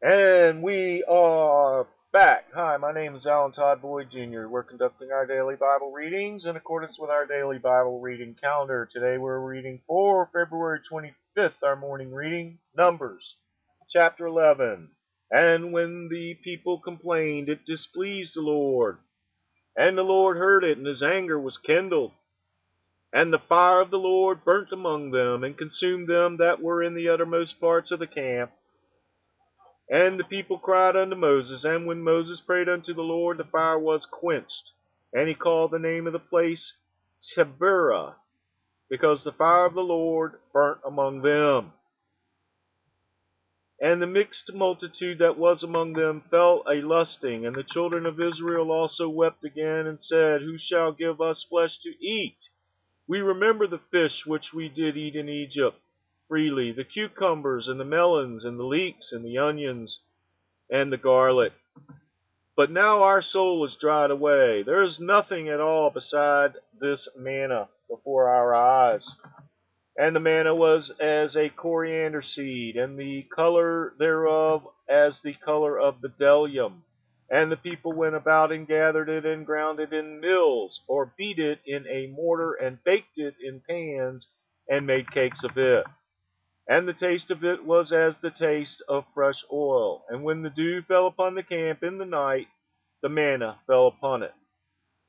And we are back. Hi, my name is Alan Todd Boyd Jr. We're conducting our daily Bible readings in accordance with our daily Bible reading calendar. Today we're reading for February 25th, our morning reading, Numbers, chapter 11. And when the people complained, it displeased the Lord. And the Lord heard it, and his anger was kindled. And the fire of the Lord burnt among them, and consumed them that were in the uttermost parts of the camp. And the people cried unto Moses, and when Moses prayed unto the Lord, the fire was quenched. And he called the name of the place Taberah, because the fire of the Lord burnt among them. And the mixed multitude that was among them fell a lusting, and the children of Israel also wept again, and said, Who shall give us flesh to eat? We remember the fish which we did eat in Egypt freely, the cucumbers, and the melons, and the leeks, and the onions, and the garlic. But now our soul is dried away. There is nothing at all beside this manna before our eyes. And the manna was as a coriander seed, and the color thereof as the color of bdellium. And the people went about and gathered it, and ground it in mills, or beat it in a mortar, and baked it in pans, and made cakes of it. And the taste of it was as the taste of fresh oil. And when the dew fell upon the camp in the night, the manna fell upon it.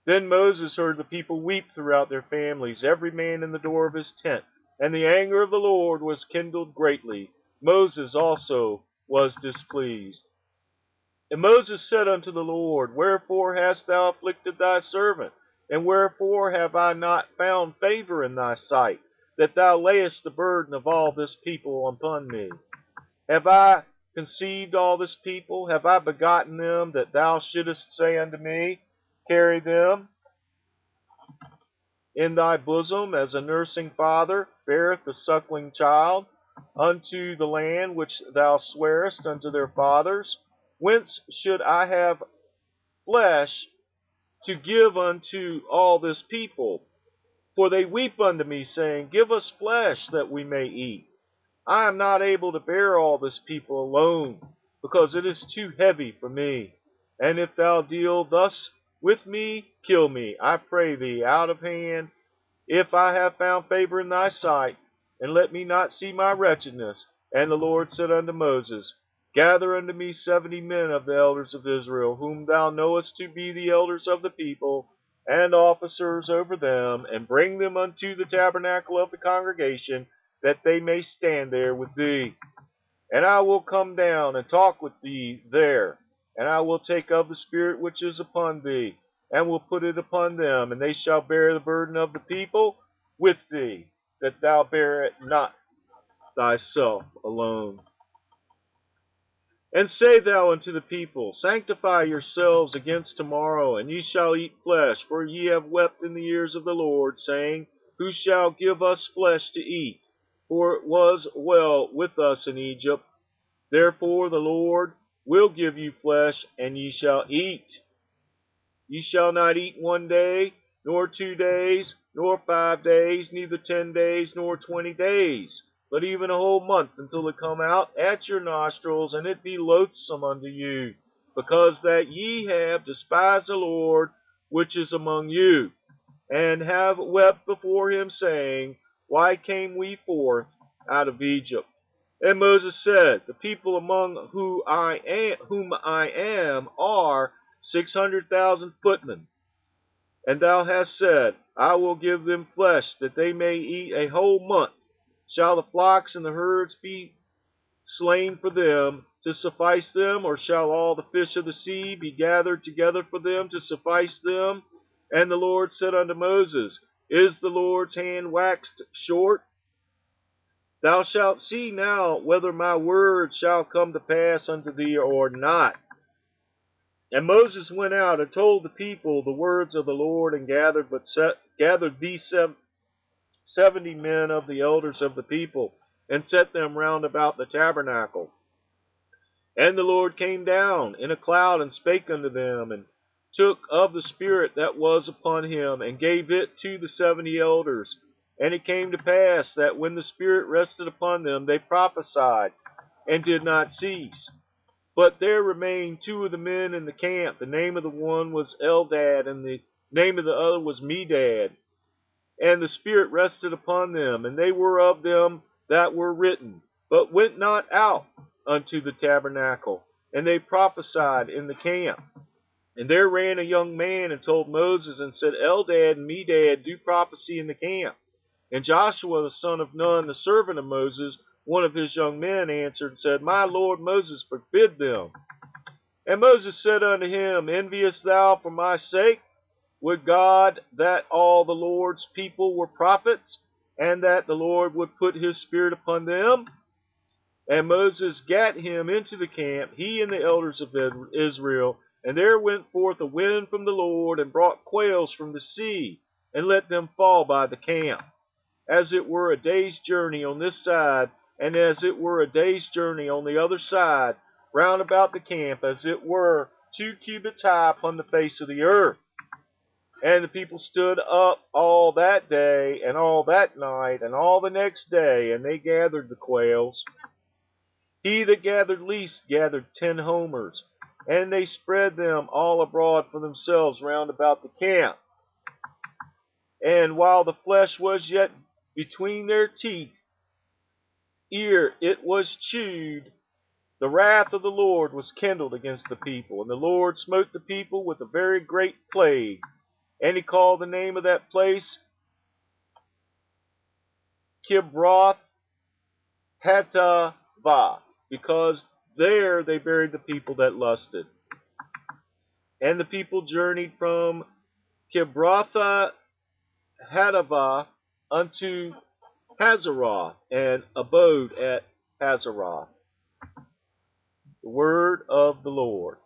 Then Moses heard the people weep throughout their families, every man in the door of his tent. And the anger of the Lord was kindled greatly. Moses also was displeased. And Moses said unto the Lord, Wherefore hast thou afflicted thy servant? And wherefore have I not found favor in thy sight, that thou layest the burden of all this people upon me? Have I conceived all this people? Have I begotten them, that thou shouldest say unto me, Carry them in thy bosom, as a nursing father beareth the suckling child, unto the land which thou swarest unto their fathers? Whence should I have flesh to give unto all this people? For they weep unto me, saying, Give us flesh that we may eat. I am not able to bear all this people alone, because it is too heavy for me. And if thou deal thus with me, kill me, I pray thee, out of hand, if I have found favor in thy sight, and let me not see my wretchedness. And the Lord said unto Moses, Gather unto me 70 men of the elders of Israel, whom thou knowest to be the elders of the people, and officers over them, and bring them unto the tabernacle of the congregation, that they may stand there with thee. And I will come down and talk with thee there, and I will take of the Spirit which is upon thee, and will put it upon them, and they shall bear the burden of the people with thee, that thou bear it not thyself alone. And say thou unto the people, Sanctify yourselves against tomorrow, and ye shall eat flesh, for ye have wept in the ears of the Lord, saying, Who shall give us flesh to eat? For it was well with us in Egypt. Therefore the Lord will give you flesh, and ye shall eat. Ye shall not eat 1 day, nor 2 days, nor 5 days, neither 10 days, nor 20 days, but even a whole month, until it come out at your nostrils, and it be loathsome unto you, because that ye have despised the Lord which is among you, and have wept before him, saying, Why came we forth out of Egypt? And Moses said, The people among whom I am are 600,000 footmen. And thou hast said, I will give them flesh, that they may eat a whole month. Shall the flocks and the herds be slain for them to suffice them, or shall all the fish of the sea be gathered together for them to suffice them? And the Lord said unto Moses, Is the Lord's hand waxed short? Thou shalt see now whether my word shall come to pass unto thee or not. And Moses went out and told the people the words of the Lord, and gathered these 70 men of the elders of the people, and set them round about the tabernacle. And the Lord came down in a cloud, and spake unto them, and took of the Spirit that was upon him, and gave it to the 70 elders. And it came to pass that when the Spirit rested upon them, they prophesied, and did not cease. But there remained two of the men in the camp. The name of the one was Eldad, and the name of the other was Medad. And the Spirit rested upon them, and they were of them that were written, but went not out unto the tabernacle. And they prophesied in the camp. And there ran a young man and told Moses, and said, Eldad and Medad do prophecy in the camp. And Joshua the son of Nun, the servant of Moses, one of his young men, answered and said, My lord Moses, forbid them. And Moses said unto him, Enviest thou for my sake? Would God that all the Lord's people were prophets, and that the Lord would put his Spirit upon them? And Moses gat him into the camp, he and the elders of Israel, and there went forth a wind from the Lord, and brought quails from the sea, and let them fall by the camp, as it were a day's journey on this side, and as it were a day's journey on the other side, round about the camp, as it were 2 cubits high upon the face of the earth. And the people stood up all that day, and all that night, and all the next day, and they gathered the quails. He that gathered least gathered 10 homers, and they spread them all abroad for themselves round about the camp. And while the flesh was yet between their teeth, ere it was chewed, the wrath of the Lord was kindled against the people, and the Lord smote the people with a very great plague. And he called the name of that place Kibroth Hattaavah, because there they buried the people that lusted. And the people journeyed from Kibroth Hattaavah unto Hazeroth, and abode at Hazeroth. The word of the Lord.